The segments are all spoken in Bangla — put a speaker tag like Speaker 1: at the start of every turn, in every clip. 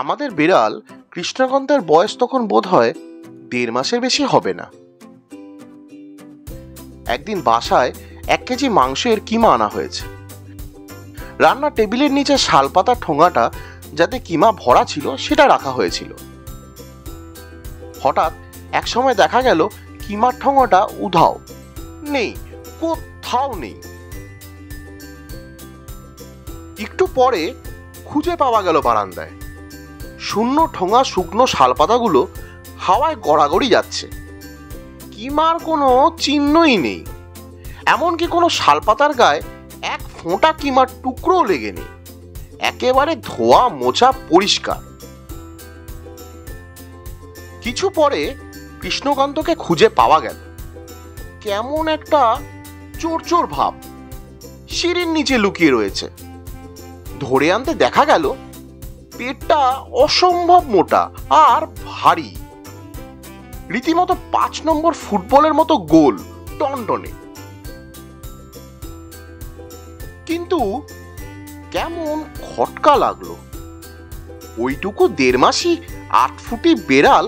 Speaker 1: আমাদের বিড়াল কৃষ্ণকান্তের বয়স তখন বোধ হয় 1.5 মাসের বেশি হবে না। একদিন বাসায় 1 কেজি মাংসের কিমা আনা হয়েছে। রান্নার টেবিলের নিচে শালপাতার ঠোঙাটা যাতে কিমা ভরা ছিল সেটা রাখা হয়েছিল। হঠাৎ এক সময় দেখা গেল কিমার ঠোঙাটা উধাও, নেই, কোথাও নেই। একটু পরে খুঁজে পাওয়া গেল বারান্দায়। শূন্য ঠোঙা শুকনো শালপাতাগুলো হাওয়ায় গড়াগড়ি যাচ্ছে। কিমার কোনো চিহ্নই নেই, এমনকি কোনো শালপাতার গায়ে এক ফোঁটা কিমার টুকরো লেগে নেই। একেবারে ধোয়া মোছা পরিষ্কার। কিছু পরে কৃষ্ণকান্তকে খুঁজে পাওয়া গেল। কেমন একটা চোর চোর ভাব, সিঁড়ির নিচে লুকিয়ে রয়েছে। ধরে আনতে দেখা গেল পেটটা অসম্ভব মোটা আর ভারী, রীতিমতো 5 নম্বর ফুটবলের মতো গোল, টনটনে। কিন্তু কেমন খটকা লাগলো। ওইটুকু 1.5 মাসই 8 ফুটি বেড়াল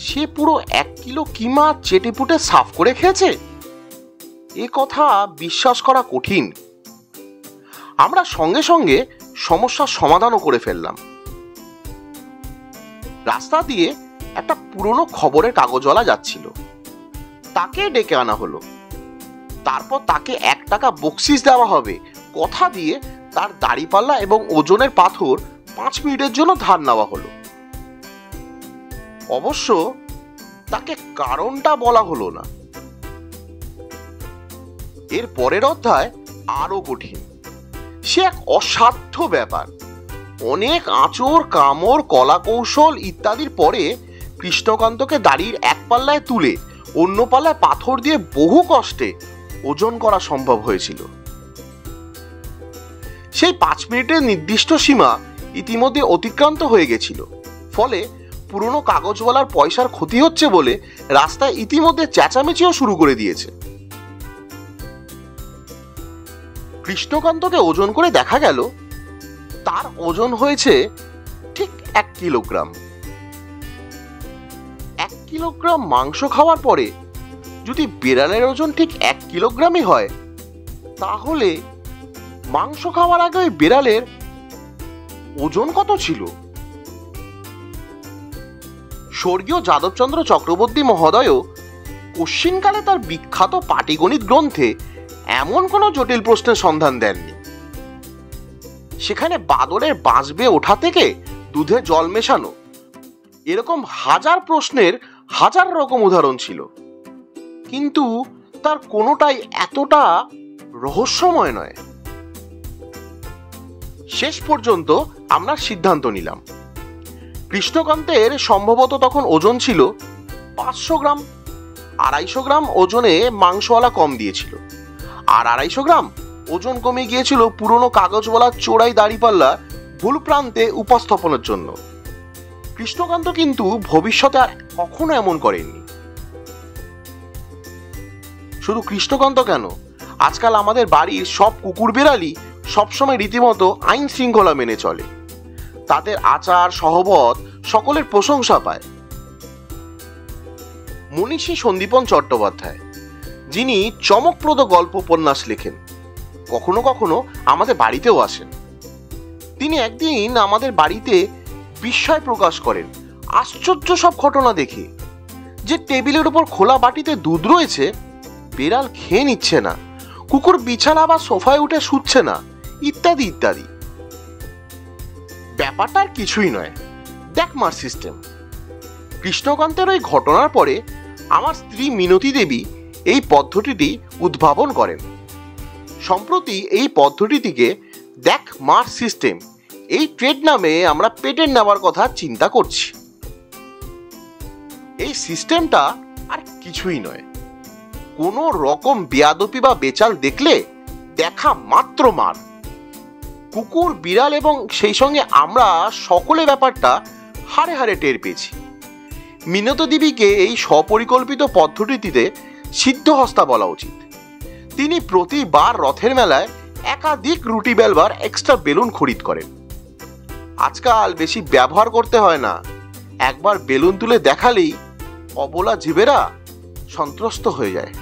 Speaker 1: সে পুরো 1 কিলো কিমা চেটেপুটে সাফ করে খেয়েছে, এ কথা বিশ্বাস করা কঠিন। আমরা সঙ্গে সঙ্গে সমস্যার সমাধানও করে ফেললাম। রাস্তা দিয়ে একটা পুরনো খবরের কাগজওয়ালা যাচ্ছিল, তাকে ডেকে আনা হলো। তারপর তাকে 1 টাকা বকশিস দেওয়া হবে কথা দিয়ে তার দাড়িপাল্লা এবং ওজনের পাথর 5 মিনিটের জন্য ধার নেওয়া হলো। অবশ্য তাকে কারণটা বলা হলো না। এর পরের অধ্যায় আরো কঠিন। সে এক অসাধ্য ব্যাপার। অনেক আঁচড় কামড় কলা কৌশল ইত্যাদির পরে কৃষ্ণকান্তকে দাড়ির এক পাল্লায় তুলে অন্য পাল্লায় পাথর দিয়ে বহু কষ্টে ওজন করা সম্ভব হয়েছিল। সেই 5 মিনিটের নির্দিষ্ট সীমা ইতিমধ্যে অতিক্রান্ত হয়ে গেছিল। ফলে পুরনো কাগজওয়ালার পয়সার ক্ষতি হচ্ছে বলে রাস্তায় ইতিমধ্যে চেঁচামেচিও শুরু করে দিয়েছে। কৃষ্ণকান্তকে ওজন করে দেখা গেল তার ওজন হয়েছে ঠিক 1 কিলোগ্রাম। 1 কিলোগ্রাম মাংস খাওয়ার পরে যদি বিড়ালের ওজন ঠিক 1 কিলোগ্রামই হয়, তাহলে মাংস খাওয়ার আগে ওই বিড়ালের ওজন কত ছিল? স্বর্গীয় যাদবচন্দ্র চক্রবর্তী মহোদয়ও কশ্চিনকালে তার বিখ্যাত পাটিগণিত গ্রন্থে এমন কোনো জটিল প্রশ্নের সন্ধান দেননি। সেখানে বাদরের বাঁচবে ওঠা থেকে দুধে জল মেশানো, এরকম হাজার প্রশ্নের হাজার রকম উদাহরণ ছিল, কিন্তু তার কোনোটাই এতটা রহস্যময় নয়। শেষ পর্যন্ত আমরা সিদ্ধান্ত নিলাম কৃষ্ণকান্তের সম্ভবত তখন ওজন ছিল 500 গ্রাম। 250 গ্রাম ওজনে মাংসওয়ালা কম দিয়েছিল, আর 250 গ্রাম ওজন কমে গিয়েছিল পুরনো কাগজওয়ালা চোরাই দাড়িপাল্লা ভুল প্রান্তে উপস্থাপনের জন্য। কৃষ্ণকান্ত কিন্তু ভবিষ্যতে আর কখনো এমন করেননি। শুধু কৃষ্ণকান্ত কেন, আজকাল আমাদের বাড়ির সব কুকুর বিড়ালই সবসময় রীতিমতো আইন শৃঙ্খলা মেনে চলে। তাদের আচার সহবত সকলের প্রশংসা পায়। মনীষী সন্দীপন চট্টোপাধ্যায়, যিনি চমকপ্রদ গল্প উপন্যাস লেখেন, কখনো কখনো আমাদের বাড়িতেও আসেন। তিনি একদিন আমাদের বাড়িতে বিস্ময় প্রকাশ করেন আশ্চর্য সব ঘটনা দেখে, যে টেবিলের উপর খোলা বাটিতে দুধ রয়েছে, বিড়াল খেয়ে নিচ্ছে না, কুকুর বিছানা বা সোফায় উঠে শুচ্ছে না, ইত্যাদি ইত্যাদি। ব্যাপারটা আর কিছুই নয়, দেখমার সিস্টেম। কৃষ্ণকান্তের ওই ঘটনার পরে আমার স্ত্রী মিনতি দেবী এই পদ্ধতিটি উদ্ভাবন করেন। সম্প্রতি এই পদ্ধতিটিকে দেখমার সিস্টেম এই ট্রেড নামে আমরা পেটেন্ট নেওয়ার কথা চিন্তা করছি। এই সিস্টেমটা আর কিছুই নয়, কোনো রকম বেয়াদপি বা বেচাল দেখলে দেখা মাত্র মার। কুকুর বিড়াল এবং সেই সঙ্গে আমরা সকলে ব্যাপারটা হাড়ে হাড়ে টের পেয়েছি। মিনতি দেবীকে এই স্বপরিকল্পিত পদ্ধতিতে সিদ্ধহস্তা বলা উচিত। তিনি প্রতিবার রথের মেলায় একাধিক রুটি বেলবার এক্সট্রা বেলুন খরিদ করেন। আজকাল বেশি ব্যবহার করতে হয় না, একবার বেলুন তুলে দেখালেই অবলা জীবেরা সন্ত্রস্ত হয়ে যায়।